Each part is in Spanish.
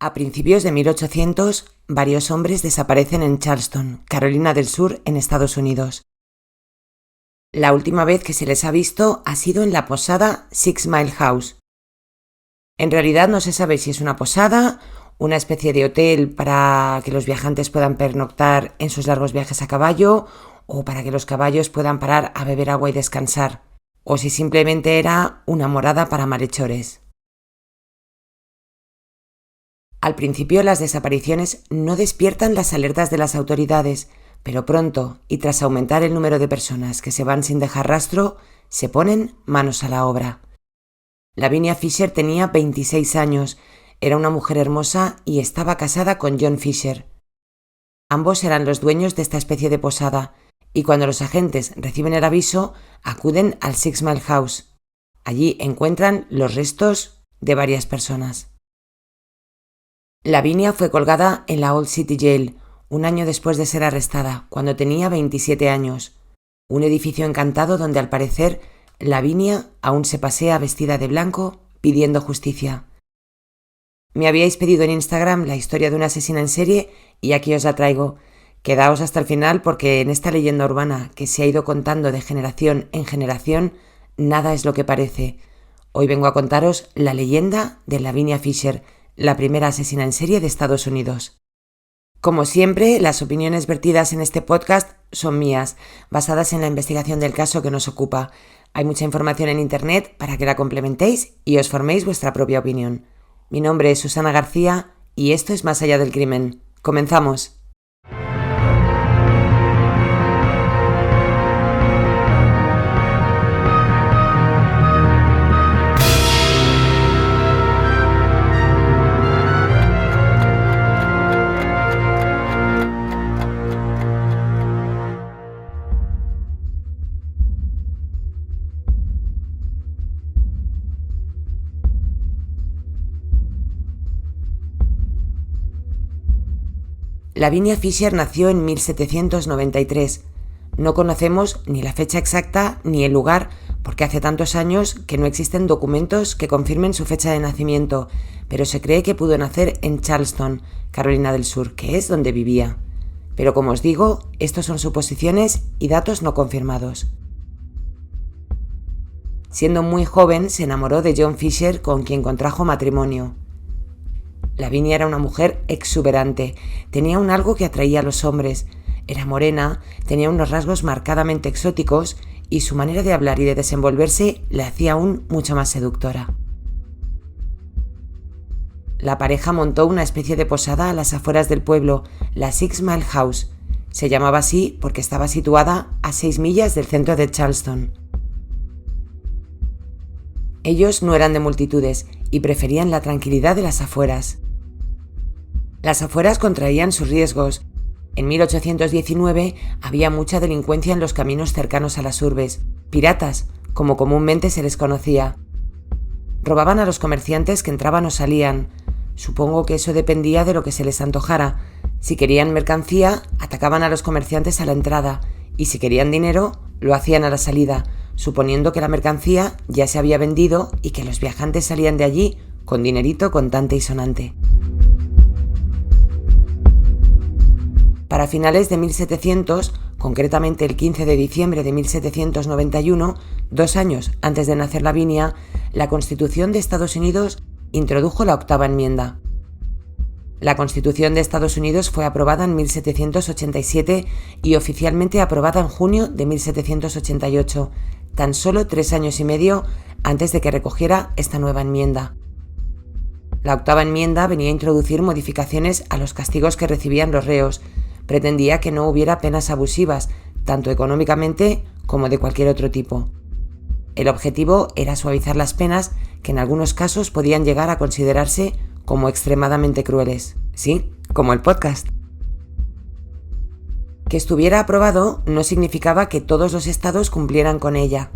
A principios de 1800, varios hombres desaparecen en Charleston, Carolina del Sur, en Estados Unidos. La última vez que se les ha visto ha sido en la posada Six Mile House. En realidad no se sabe si es una posada, una especie de hotel para que los viajantes puedan pernoctar en sus largos viajes a caballo o para que los caballos puedan parar a beber agua y descansar, o si simplemente era una morada para malhechores. Al principio las desapariciones no despiertan las alertas de las autoridades, pero pronto, y tras aumentar el número de personas que se van sin dejar rastro, se ponen manos a la obra. Lavinia Fisher tenía 26 años, era una mujer hermosa y estaba casada con John Fisher. Ambos eran los dueños de esta especie de posada, y cuando los agentes reciben el aviso, acuden al Six Mile House. Allí encuentran los restos de varias personas. Lavinia fue colgada en la Old City Jail un año después de ser arrestada, cuando tenía 27 años. Un edificio encantado donde al parecer Lavinia aún se pasea vestida de blanco pidiendo justicia. Me habíais pedido en Instagram la historia de una asesina en serie y aquí os la traigo. Quedaos hasta el final porque en esta leyenda urbana que se ha ido contando de generación en generación, nada es lo que parece. Hoy vengo a contaros la leyenda de Lavinia Fisher, la primera asesina en serie de Estados Unidos. Como siempre, las opiniones vertidas en este podcast son mías, basadas en la investigación del caso que nos ocupa. Hay mucha información en internet para que la complementéis y os forméis vuestra propia opinión. Mi nombre es Susana García y esto es Más allá del crimen. ¡Comenzamos! Lavinia Fisher nació en 1793. No conocemos ni la fecha exacta ni el lugar porque hace tantos años que no existen documentos que confirmen su fecha de nacimiento, pero se cree que pudo nacer en Charleston, Carolina del Sur, que es donde vivía. Pero como os digo, estos son suposiciones y datos no confirmados. Siendo muy joven se enamoró de John Fisher, con quien contrajo matrimonio. Lavinia era una mujer exuberante, tenía un algo que atraía a los hombres, era morena, tenía unos rasgos marcadamente exóticos y su manera de hablar y de desenvolverse la hacía aún mucho más seductora. La pareja montó una especie de posada a las afueras del pueblo, la Six Mile House. Se llamaba así porque estaba situada a 6 millas del centro de Charleston. Ellos no eran de multitudes y preferían la tranquilidad de las afueras. Las afueras contraían sus riesgos. En 1819 había mucha delincuencia en los caminos cercanos a las urbes, piratas, como comúnmente se les conocía. Robaban a los comerciantes que entraban o salían. Supongo que eso dependía de lo que se les antojara. Si querían mercancía, atacaban a los comerciantes a la entrada, y si querían dinero, lo hacían a la salida, suponiendo que la mercancía ya se había vendido y que los viajantes salían de allí con dinerito contante y sonante. Para finales de 1700, concretamente el 15 de diciembre de 1791, 2 años antes de nacer Lavinia, la Constitución de Estados Unidos introdujo la octava enmienda. La Constitución de Estados Unidos fue aprobada en 1787 y oficialmente aprobada en junio de 1788, tan solo 3 años y medio antes de que recogiera esta nueva enmienda. La octava enmienda venía a introducir modificaciones a los castigos que recibían los reos. Pretendía que no hubiera penas abusivas, tanto económicamente como de cualquier otro tipo. El objetivo era suavizar las penas que en algunos casos podían llegar a considerarse como extremadamente crueles. Sí, como el podcast. Que estuviera aprobado no significaba que todos los estados cumplieran con ella.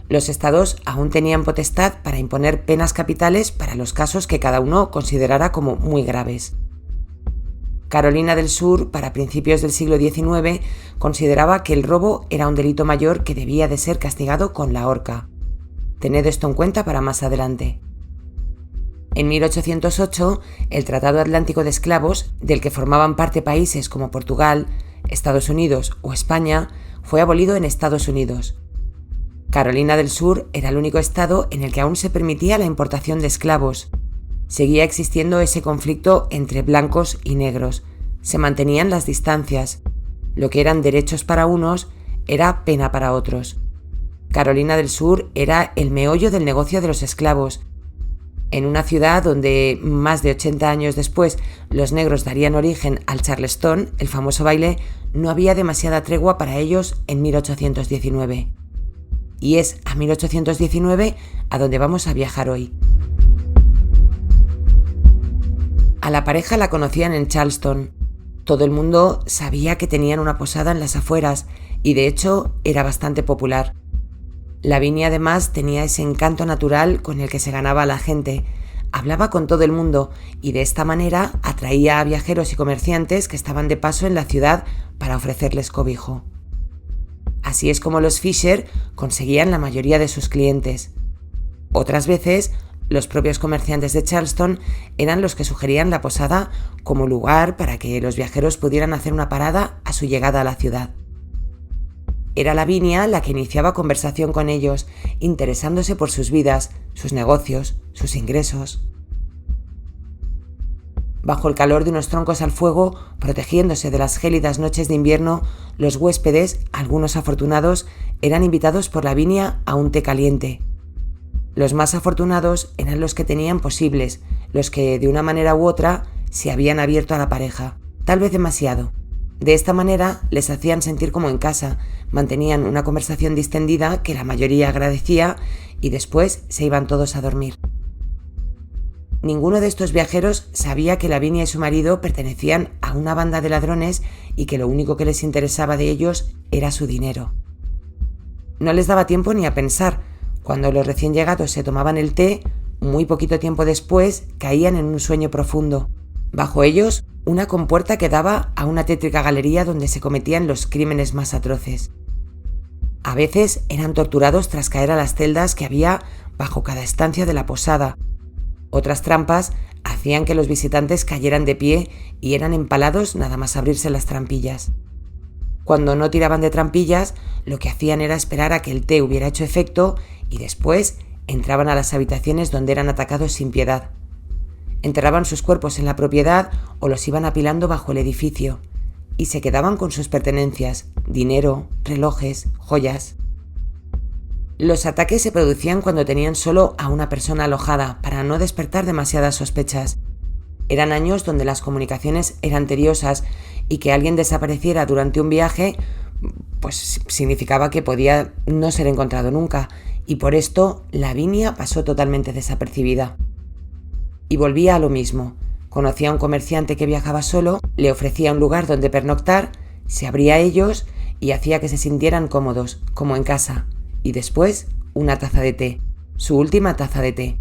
Los estados aún tenían potestad para imponer penas capitales para los casos que cada uno considerara como muy graves. Carolina del Sur, para principios del siglo XIX, consideraba que el robo era un delito mayor que debía de ser castigado con la horca. Tened esto en cuenta para más adelante. En 1808, el Tratado Atlántico de Esclavos, del que formaban parte países como Portugal, Estados Unidos o España, fue abolido en Estados Unidos. Carolina del Sur era el único estado en el que aún se permitía la importación de esclavos. Seguía existiendo ese conflicto entre blancos y negros. Se mantenían las distancias. Lo que eran derechos para unos era pena para otros. Carolina del Sur era el meollo del negocio de los esclavos. En una ciudad donde, más de 80 años después, los negros darían origen al Charleston, el famoso baile, no había demasiada tregua para ellos en 1819. Y es a 1819 a donde vamos a viajar hoy. A la pareja la conocían en Charleston. Todo el mundo sabía que tenían una posada en las afueras y de hecho era bastante popular. Lavinia además tenía ese encanto natural con el que se ganaba a la gente. Hablaba con todo el mundo y de esta manera atraía a viajeros y comerciantes que estaban de paso en la ciudad para ofrecerles cobijo. Así es como los Fisher conseguían la mayoría de sus clientes. Otras veces, los propios comerciantes de Charleston eran los que sugerían la posada como lugar para que los viajeros pudieran hacer una parada a su llegada a la ciudad. Era Lavinia la que iniciaba conversación con ellos, interesándose por sus vidas, sus negocios, sus ingresos. Bajo el calor de unos troncos al fuego, protegiéndose de las gélidas noches de invierno, los huéspedes, algunos afortunados, eran invitados por Lavinia a un té caliente. Los más afortunados eran los que tenían posibles, los que, de una manera u otra, se habían abierto a la pareja, tal vez demasiado. De esta manera les hacían sentir como en casa, mantenían una conversación distendida que la mayoría agradecía y después se iban todos a dormir. Ninguno de estos viajeros sabía que Lavinia y su marido pertenecían a una banda de ladrones y que lo único que les interesaba de ellos era su dinero. No les daba tiempo ni a pensar. Cuando los recién llegados se tomaban el té, muy poquito tiempo después caían en un sueño profundo. Bajo ellos, una compuerta que daba a una tétrica galería donde se cometían los crímenes más atroces. A veces eran torturados tras caer a las celdas que había bajo cada estancia de la posada. Otras trampas hacían que los visitantes cayeran de pie y eran empalados nada más abrirse las trampillas. Cuando no tiraban de trampillas, lo que hacían era esperar a que el té hubiera hecho efecto y después entraban a las habitaciones donde eran atacados sin piedad. Enterraban sus cuerpos en la propiedad o los iban apilando bajo el edificio y se quedaban con sus pertenencias, dinero, relojes, joyas. Los ataques se producían cuando tenían solo a una persona alojada para no despertar demasiadas sospechas. Eran años donde las comunicaciones eran tediosas y que alguien desapareciera durante un viaje pues significaba que podía no ser encontrado nunca, y por esto Lavinia pasó totalmente desapercibida. Y volvía a lo mismo. Conocía a un comerciante que viajaba solo, le ofrecía un lugar donde pernoctar, se abría a ellos y hacía que se sintieran cómodos, como en casa, y después una taza de té, su última taza de té.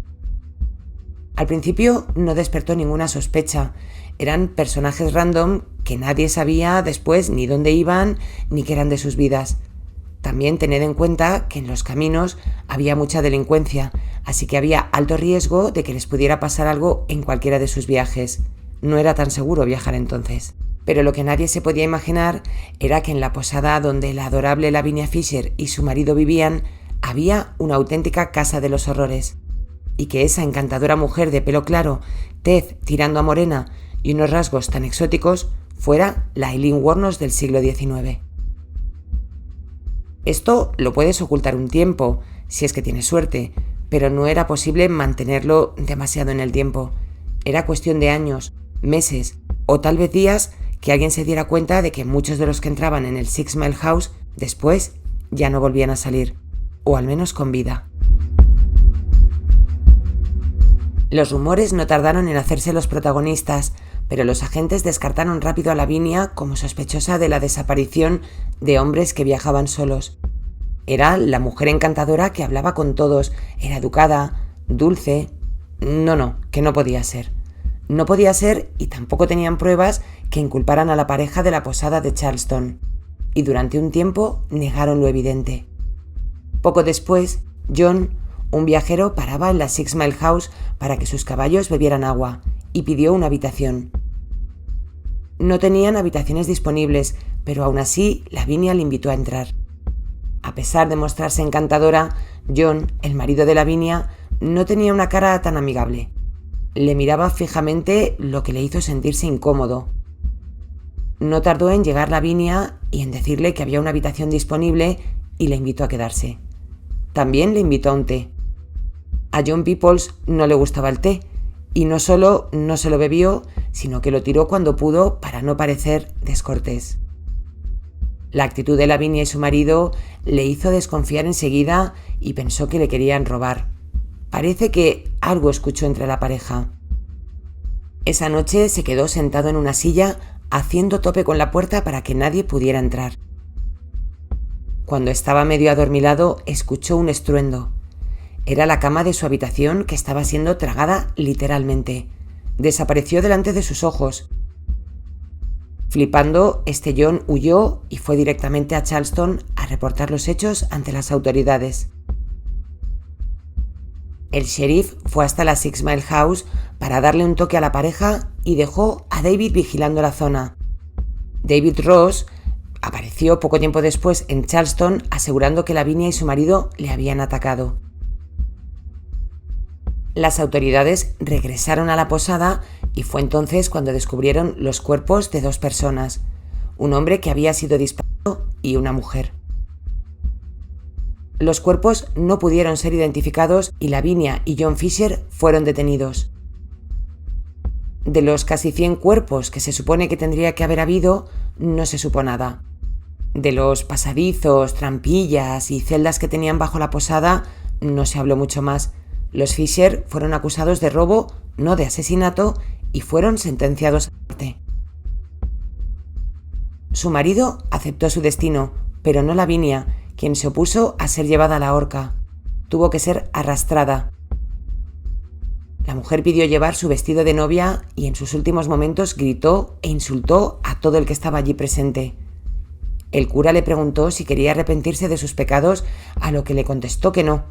Al principio no despertó ninguna sospecha. Eran personajes random que nadie sabía después ni dónde iban ni qué eran de sus vidas. También tened en cuenta que en los caminos había mucha delincuencia, así que había alto riesgo de que les pudiera pasar algo en cualquiera de sus viajes. No era tan seguro viajar entonces. Pero lo que nadie se podía imaginar era que en la posada donde la adorable Lavinia Fisher y su marido vivían había una auténtica casa de los horrores, y que esa encantadora mujer de pelo claro, tez tirando a morena y unos rasgos tan exóticos fuera la Eileen Wuornos del siglo XIX. Esto lo puedes ocultar un tiempo, si es que tienes suerte, pero no era posible mantenerlo demasiado en el tiempo. Era cuestión de años, meses o tal vez días que alguien se diera cuenta de que muchos de los que entraban en el Six Mile House después ya no volvían a salir, o al menos con vida. Los rumores no tardaron en hacerse los protagonistas, pero los agentes descartaron rápido a Lavinia como sospechosa de la desaparición de hombres que viajaban solos. Era la mujer encantadora que hablaba con todos, era educada, dulce. No, que no podía ser. No podía ser y tampoco tenían pruebas que inculparan a la pareja de la posada de Charleston. Y durante un tiempo negaron lo evidente. Poco después, John, Un viajero paraba en la Six Mile House para que sus caballos bebieran agua y pidió una habitación. No tenían habitaciones disponibles, pero aún así Lavinia le invitó a entrar. A pesar de mostrarse encantadora, John, el marido de Lavinia, no tenía una cara tan amigable. Le miraba fijamente, lo que le hizo sentirse incómodo. No tardó en llegar Lavinia y en decirle que había una habitación disponible y le invitó a quedarse. También le invitó a un té. A John Peoples no le gustaba el té y no solo no se lo bebió, sino que lo tiró cuando pudo para no parecer descortés. La actitud de Lavinia y su marido le hizo desconfiar enseguida y pensó que le querían robar. Parece que algo escuchó entre la pareja. Esa noche se quedó sentado en una silla haciendo tope con la puerta para que nadie pudiera entrar. Cuando estaba medio adormilado, escuchó un estruendo. Era la cama de su habitación que estaba siendo tragada literalmente. Desapareció delante de sus ojos. Flipando, John huyó y fue directamente a Charleston a reportar los hechos ante las autoridades. El sheriff fue hasta la Six Mile House para darle un toque a la pareja y dejó a David vigilando la zona. David Ross apareció poco tiempo después en Charleston asegurando que Lavinia y su marido le habían atacado. Las autoridades regresaron a la posada y fue entonces cuando descubrieron los cuerpos de 2 personas, un hombre que había sido disparado y una mujer. Los cuerpos no pudieron ser identificados y Lavinia y John Fisher fueron detenidos. De los casi 100 cuerpos que se supone que tendría que haber habido, no se supo nada. De los pasadizos, trampillas y celdas que tenían bajo la posada, no se habló mucho más. Los Fisher fueron acusados de robo, no de asesinato, y fueron sentenciados a muerte. Su marido aceptó su destino, pero no Lavinia, quien se opuso a ser llevada a la horca. Tuvo que ser arrastrada. La mujer pidió llevar su vestido de novia y en sus últimos momentos gritó e insultó a todo el que estaba allí presente. El cura le preguntó si quería arrepentirse de sus pecados, a lo que le contestó que no.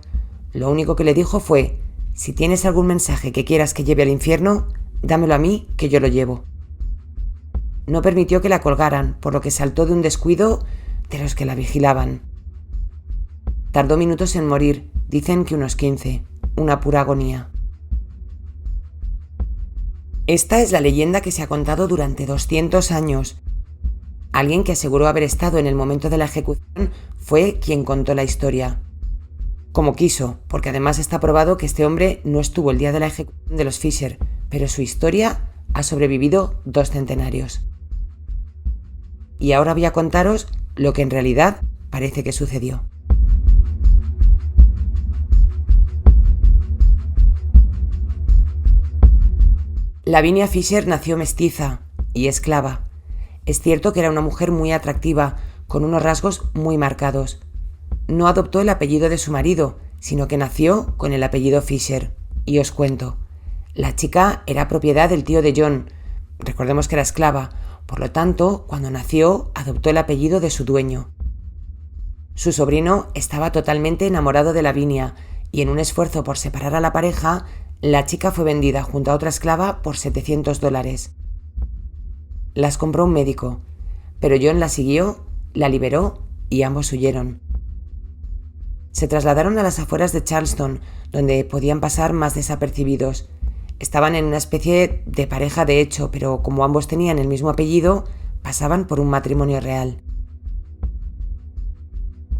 Lo único que le dijo fue: si tienes algún mensaje que quieras que lleve al infierno, dámelo a mí, que yo lo llevo. No permitió que la colgaran, por lo que saltó de un descuido de los que la vigilaban. Tardó minutos en morir, dicen que unos 15, una pura agonía. Esta es la leyenda que se ha contado durante 200 años. Alguien que aseguró haber estado en el momento de la ejecución fue quien contó la historia. Como quiso, porque además está probado que este hombre no estuvo el día de la ejecución de los Fisher, pero su historia ha sobrevivido 2 centenarios. Y ahora voy a contaros lo que en realidad parece que sucedió. Lavinia Fisher nació mestiza y esclava. Es cierto que era una mujer muy atractiva, con unos rasgos muy marcados. No adoptó el apellido de su marido, sino que nació con el apellido Fisher. Y os cuento, la chica era propiedad del tío de John. Recordemos que era esclava, por lo tanto, cuando nació, adoptó el apellido de su dueño. Su sobrino estaba totalmente enamorado de Lavinia, y en un esfuerzo por separar a la pareja, la chica fue vendida junto a otra esclava por $700. Las compró un médico, pero John la siguió, la liberó y ambos huyeron. Se trasladaron a las afueras de Charleston, donde podían pasar más desapercibidos. Estaban en una especie de pareja de hecho, pero como ambos tenían el mismo apellido, pasaban por un matrimonio real.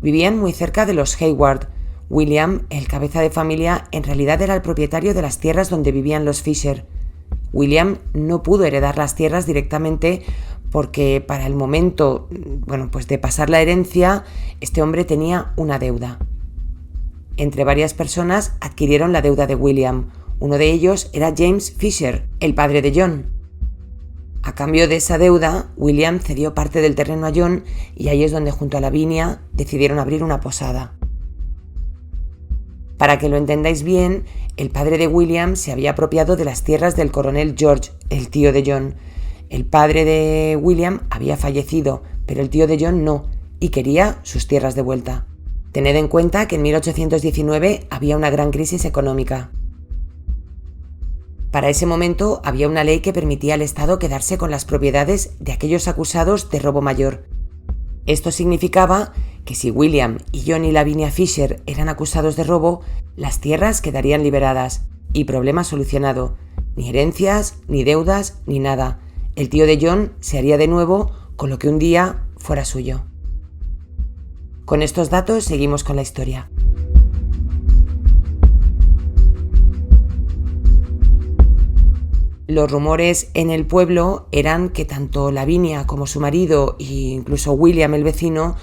Vivían muy cerca de los Hayward. William, el cabeza de familia, en realidad era el propietario de las tierras donde vivían los Fisher. William no pudo heredar las tierras directamente porque para el momento, de pasar la herencia, este hombre tenía una deuda. Entre varias personas adquirieron la deuda de William. Uno de ellos era James Fisher, el padre de John. A cambio de esa deuda, William cedió parte del terreno a John y ahí es donde junto a Lavinia decidieron abrir una posada. Para que lo entendáis bien, el padre de William se había apropiado de las tierras del coronel George, el tío de John. El padre de William había fallecido, pero el tío de John no, y quería sus tierras de vuelta. Tened en cuenta que en 1819 había una gran crisis económica. Para ese momento había una ley que permitía al Estado quedarse con las propiedades de aquellos acusados de robo mayor. Esto significaba que si William y John y Lavinia Fisher eran acusados de robo, las tierras quedarían liberadas y problema solucionado. Ni herencias, ni deudas, ni nada. El tío de John se haría de nuevo con lo que un día fuera suyo. Con estos datos seguimos con la historia. Los rumores en el pueblo eran que tanto Lavinia como su marido e incluso William el vecino,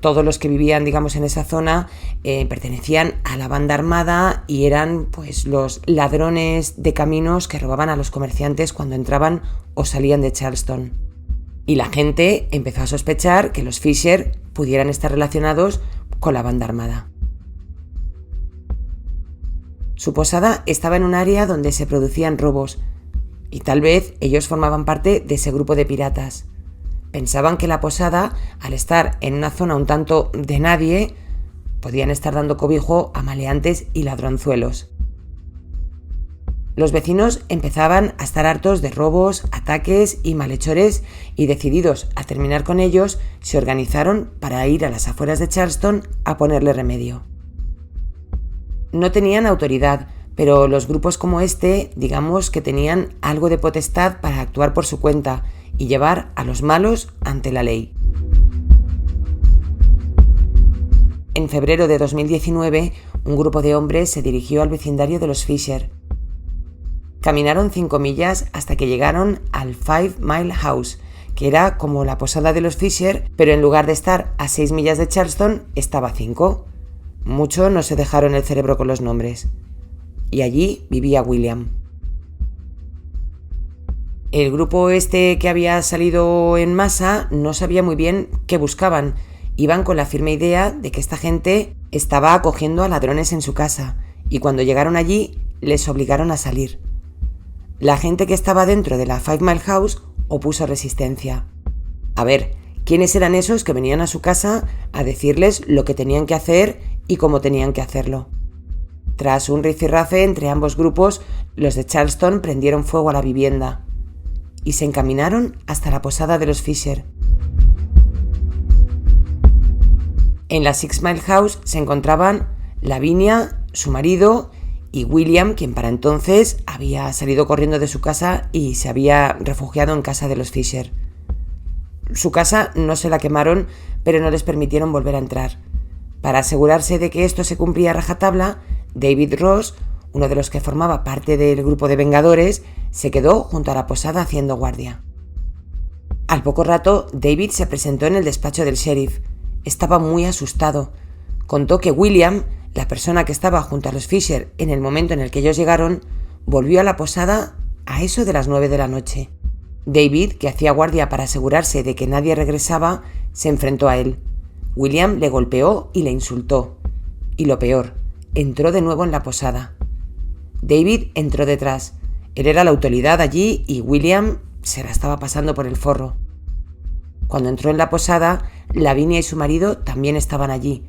todos los que vivían, digamos, en esa zona, pertenecían a la banda armada y eran pues los ladrones de caminos que robaban a los comerciantes cuando entraban o salían de Charleston. Y la gente empezó a sospechar que los Fisher pudieran estar relacionados con la banda armada. Su posada estaba en un área donde se producían robos, y tal vez ellos formaban parte de ese grupo de piratas. Pensaban que la posada, al estar en una zona un tanto de nadie, podían estar dando cobijo a maleantes y ladronzuelos. Los vecinos empezaban a estar hartos de robos, ataques y malhechores y, decididos a terminar con ellos, se organizaron para ir a las afueras de Charleston a ponerle remedio. No tenían autoridad, pero los grupos como este, digamos que tenían algo de potestad para actuar por su cuenta y llevar a los malos ante la ley. En febrero de 2019, un grupo de hombres se dirigió al vecindario de los Fisher. Caminaron 5 millas hasta que llegaron al 5 Mile House, que era como la posada de los Fisher, pero en lugar de estar a 6 millas de Charleston, estaba a 5. Mucho no se dejaron el cerebro con los nombres. Y allí vivía William. El grupo este que había salido en masa no sabía muy bien qué buscaban. Iban con la firme idea de que esta gente estaba acogiendo a ladrones en su casa, y cuando llegaron allí les obligaron a salir. La gente que estaba dentro de la 5 Mile House opuso resistencia. A ver, ¿quiénes eran esos que venían a su casa a decirles lo que tenían que hacer y cómo tenían que hacerlo? Tras un rifirrafe entre ambos grupos, los de Charleston prendieron fuego a la vivienda y se encaminaron hasta la posada de los Fisher. En la 6 Mile House se encontraban Lavinia, su marido, y William, quien para entonces había salido corriendo de su casa y se había refugiado en casa de los Fisher. Su casa no se la quemaron, pero no les permitieron volver a entrar. Para asegurarse de que esto se cumplía a rajatabla, David Ross, uno de los que formaba parte del grupo de vengadores, se quedó junto a la posada haciendo guardia. Al poco rato, David se presentó en el despacho del sheriff. Estaba muy asustado. Contó que William, la persona que estaba junto a los Fisher en el momento en el que ellos llegaron, volvió a la posada a eso de las 9 de la noche. David, que hacía guardia para asegurarse de que nadie regresaba, se enfrentó a él. William le golpeó y le insultó. Y lo peor, entró de nuevo en la posada. David entró detrás. Él era la autoridad allí y William se la estaba pasando por el forro. Cuando entró en la posada, Lavinia y su marido también estaban allí.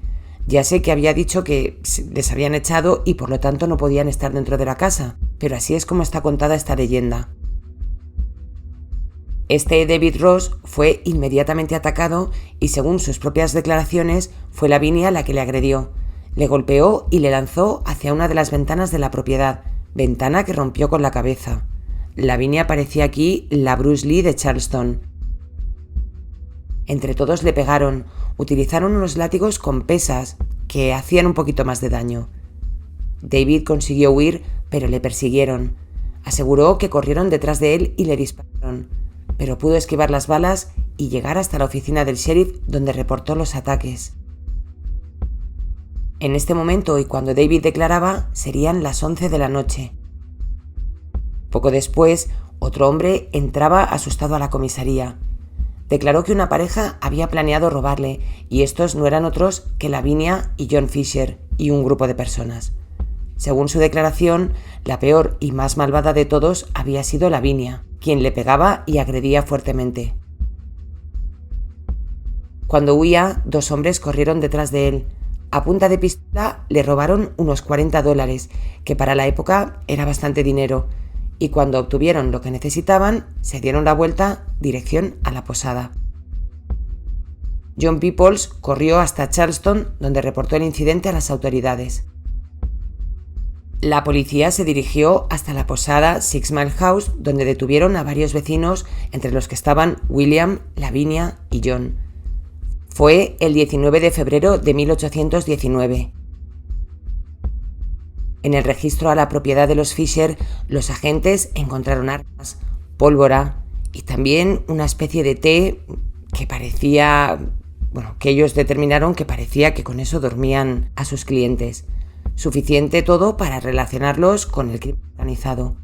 Ya sé que había dicho que les habían echado y por lo tanto no podían estar dentro de la casa, pero así es como está contada esta leyenda. Este David Ross fue inmediatamente atacado y, según sus propias declaraciones, fue Lavinia la que le agredió. Le golpeó y le lanzó hacia una de las ventanas de la propiedad, ventana que rompió con la cabeza. Lavinia parecía aquí la Bruce Lee de Charleston. Entre todos le pegaron, utilizaron unos látigos con pesas que hacían un poquito más de daño. David consiguió huir, pero le persiguieron. Aseguró que corrieron detrás de él y le dispararon, pero pudo esquivar las balas y llegar hasta la oficina del sheriff, donde reportó los ataques. En este momento y cuando David declaraba, serían las 11 de la noche. Poco después, otro hombre entraba asustado a la comisaría. Declaró que una pareja había planeado robarle y estos no eran otros que Lavinia y John Fisher y un grupo de personas. Según su declaración, la peor y más malvada de todos había sido Lavinia, quien le pegaba y agredía fuertemente. Cuando huía, dos hombres corrieron detrás de él. A punta de pistola le robaron unos $40, que para la época era bastante dinero, y cuando obtuvieron lo que necesitaban, se dieron la vuelta dirección a la posada. John Peoples corrió hasta Charleston, donde reportó el incidente a las autoridades. La policía se dirigió hasta la posada Six Mile House, donde detuvieron a varios vecinos, entre los que estaban William, Lavinia y John. Fue el 19 de febrero de 1819. En el registro a la propiedad de los Fisher, los agentes encontraron armas, pólvora y también una especie de té que que ellos determinaron que parecía que con eso dormían a sus clientes. Suficiente todo para relacionarlos con el crimen organizado.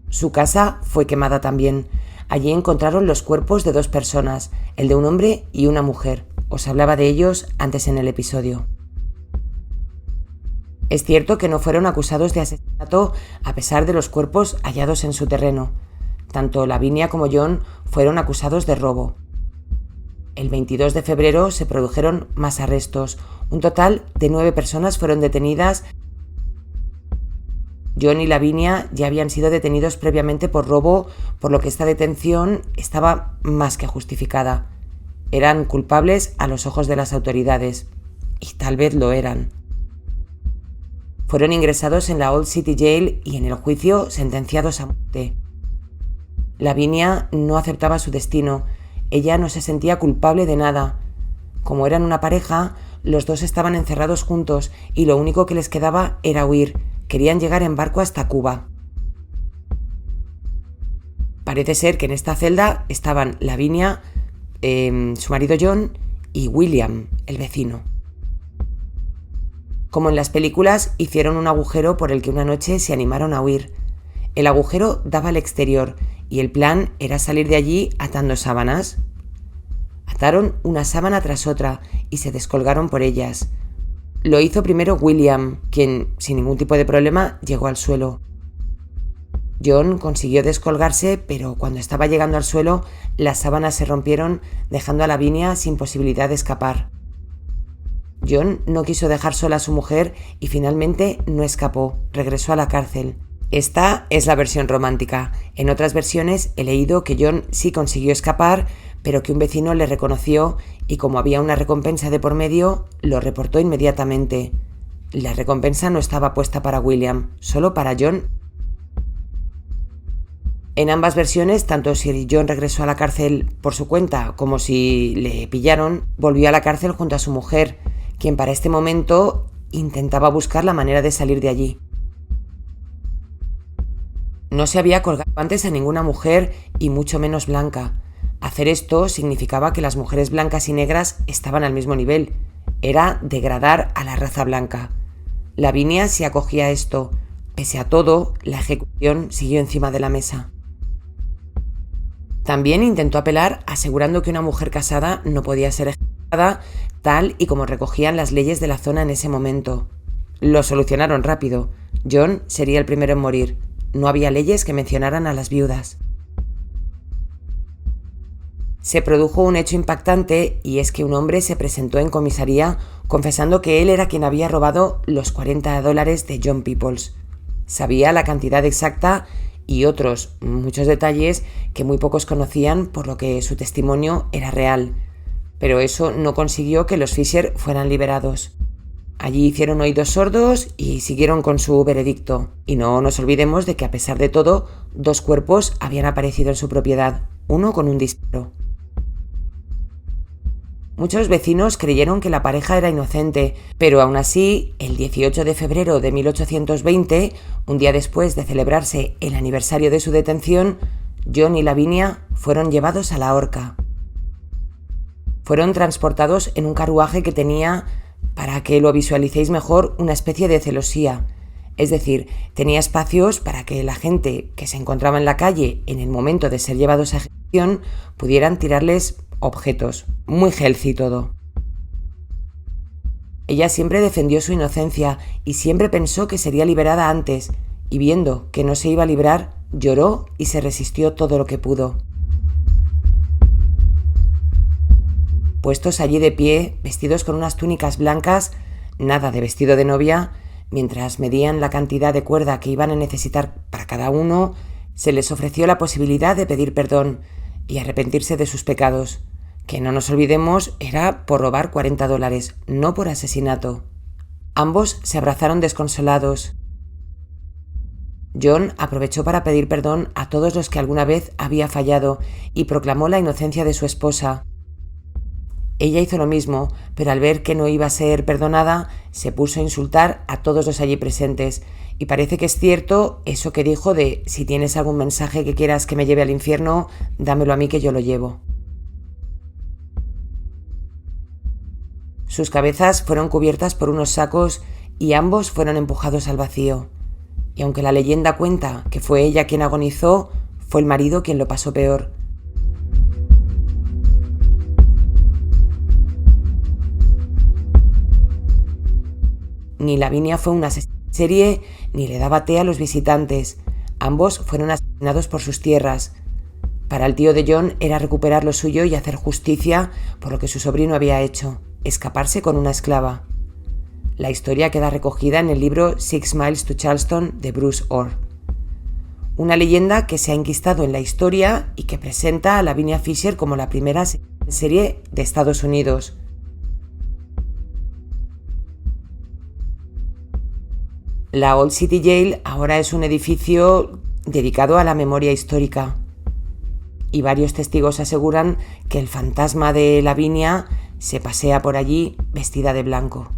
Su casa fue quemada también. Allí encontraron los cuerpos de 2 personas, el de un hombre y una mujer. Os hablaba de ellos antes en el episodio. Es cierto que no fueron acusados de asesinato a pesar de los cuerpos hallados en su terreno. Tanto Lavinia como John fueron acusados de robo. El 22 de febrero se produjeron más arrestos. Un total de 9 personas fueron detenidas. John y Lavinia ya habían sido detenidos previamente por robo, por lo que esta detención estaba más que justificada. Eran culpables a los ojos de las autoridades, y tal vez lo eran. Fueron ingresados en la Old City Jail y en el juicio sentenciados a muerte. Lavinia no aceptaba su destino. Ella no se sentía culpable de nada. Como eran una pareja, los dos estaban encerrados juntos y lo único que les quedaba era huir. Querían llegar en barco hasta Cuba. Parece ser que en esta celda estaban Lavinia, su marido John y William, el vecino. Como en las películas, hicieron un agujero por el que una noche se animaron a huir. El agujero daba al exterior y el plan era salir de allí atando sábanas. Ataron una sábana tras otra y se descolgaron por ellas. Lo hizo primero William, quien, sin ningún tipo de problema, llegó al suelo. John consiguió descolgarse, pero cuando estaba llegando al suelo, las sábanas se rompieron, dejando a Lavinia sin posibilidad de escapar. John no quiso dejar sola a su mujer y finalmente no escapó, regresó a la cárcel. Esta es la versión romántica. En otras versiones he leído que John sí consiguió escapar, pero que un vecino le reconoció y como había una recompensa de por medio, lo reportó inmediatamente. La recompensa no estaba puesta para William, solo para John. En ambas versiones, tanto si John regresó a la cárcel por su cuenta como si le pillaron, volvió a la cárcel junto a su mujer, quien para este momento intentaba buscar la manera de salir de allí. No se había colgado antes a ninguna mujer y mucho menos blanca. Hacer esto significaba que las mujeres blancas y negras estaban al mismo nivel. Era degradar a la raza blanca. Lavinia se acogía a esto. Pese a todo, la ejecución siguió encima de la mesa. También intentó apelar asegurando que una mujer casada no podía ser ejecutada tal y como recogían las leyes de la zona en ese momento. Lo solucionaron rápido. John sería el primero en morir. No había leyes que mencionaran a las viudas. Se produjo un hecho impactante y es que un hombre se presentó en comisaría confesando que él era quien había robado los $40 de John Peoples. Sabía la cantidad exacta y otros muchos detalles que muy pocos conocían, por lo que su testimonio era real. Pero eso no consiguió que los Fisher fueran liberados. Allí hicieron oídos sordos y siguieron con su veredicto. Y no nos olvidemos de que a pesar de todo, 2 cuerpos habían aparecido en su propiedad, uno con un disparo. Muchos vecinos creyeron que la pareja era inocente, pero aún así, el 18 de febrero de 1820, un día después de celebrarse el aniversario de su detención, John y Lavinia fueron llevados a la horca. Fueron transportados en un carruaje que tenía, para que lo visualicéis mejor, una especie de celosía. Es decir, tenía espacios para que la gente que se encontraba en la calle en el momento de ser llevados a ejecución pudieran tirarles objetos. Muy healthy todo. Ella siempre defendió su inocencia y siempre pensó que sería liberada antes, y viendo que no se iba a librar, lloró y se resistió todo lo que pudo. puestos allí de pie, vestidos con unas túnicas blancas, nada de vestido de novia, mientras medían la cantidad de cuerda que iban a necesitar para cada uno, se les ofreció la posibilidad de pedir perdón y arrepentirse de sus pecados, que no nos olvidemos era por robar $40, no por asesinato. Ambos se abrazaron desconsolados. John aprovechó para pedir perdón a todos los que alguna vez había fallado y proclamó la inocencia de su esposa. Ella hizo lo mismo, pero al ver que no iba a ser perdonada, se puso a insultar a todos los allí presentes, y parece que es cierto eso que dijo de si tienes algún mensaje que quieras que me lleve al infierno, dámelo a mí que yo lo llevo. Sus cabezas fueron cubiertas por unos sacos y ambos fueron empujados al vacío. Y aunque la leyenda cuenta que fue ella quien agonizó, fue el marido quien lo pasó peor. Ni Lavinia fue una asesina en serie, ni le daba té a los visitantes. Ambos fueron asesinados por sus tierras. Para el tío de John era recuperar lo suyo y hacer justicia por lo que su sobrino había hecho, escaparse con una esclava. La historia queda recogida en el libro 6 Miles to Charleston de Bruce Orr. Una leyenda que se ha enquistado en la historia y que presenta a Lavinia Fisher como la primera en serie de Estados Unidos. La Old City Jail ahora es un edificio dedicado a la memoria histórica y varios testigos aseguran que el fantasma de Lavinia se pasea por allí vestida de blanco.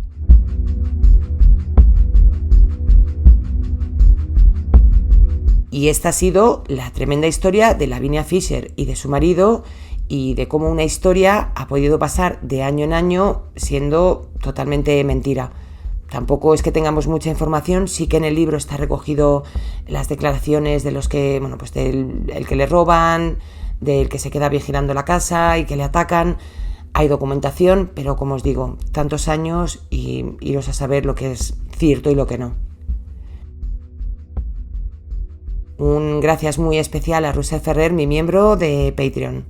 Y esta ha sido la tremenda historia de Lavinia Fisher y de su marido y de cómo una historia ha podido pasar de año en año siendo totalmente mentira. Tampoco es que tengamos mucha información, sí que en el libro está recogido las declaraciones de los que, del el que le roban, del que se queda vigilando la casa y que le atacan. Hay documentación, pero como os digo, tantos años y iros a saber lo que es cierto y lo que no. Un gracias muy especial a Russell Ferrer, mi miembro de Patreon.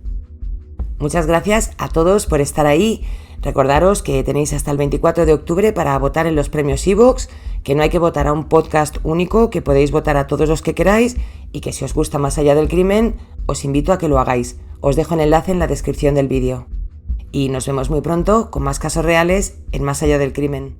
Muchas gracias a todos por estar ahí. Recordaros que tenéis hasta el 24 de octubre para votar en los premios iVoox, que no hay que votar a un podcast único, que podéis votar a todos los que queráis y que si os gusta Más allá del crimen, os invito a que lo hagáis. Os dejo el enlace en la descripción del vídeo. Y nos vemos muy pronto con más casos reales en Más allá del crimen.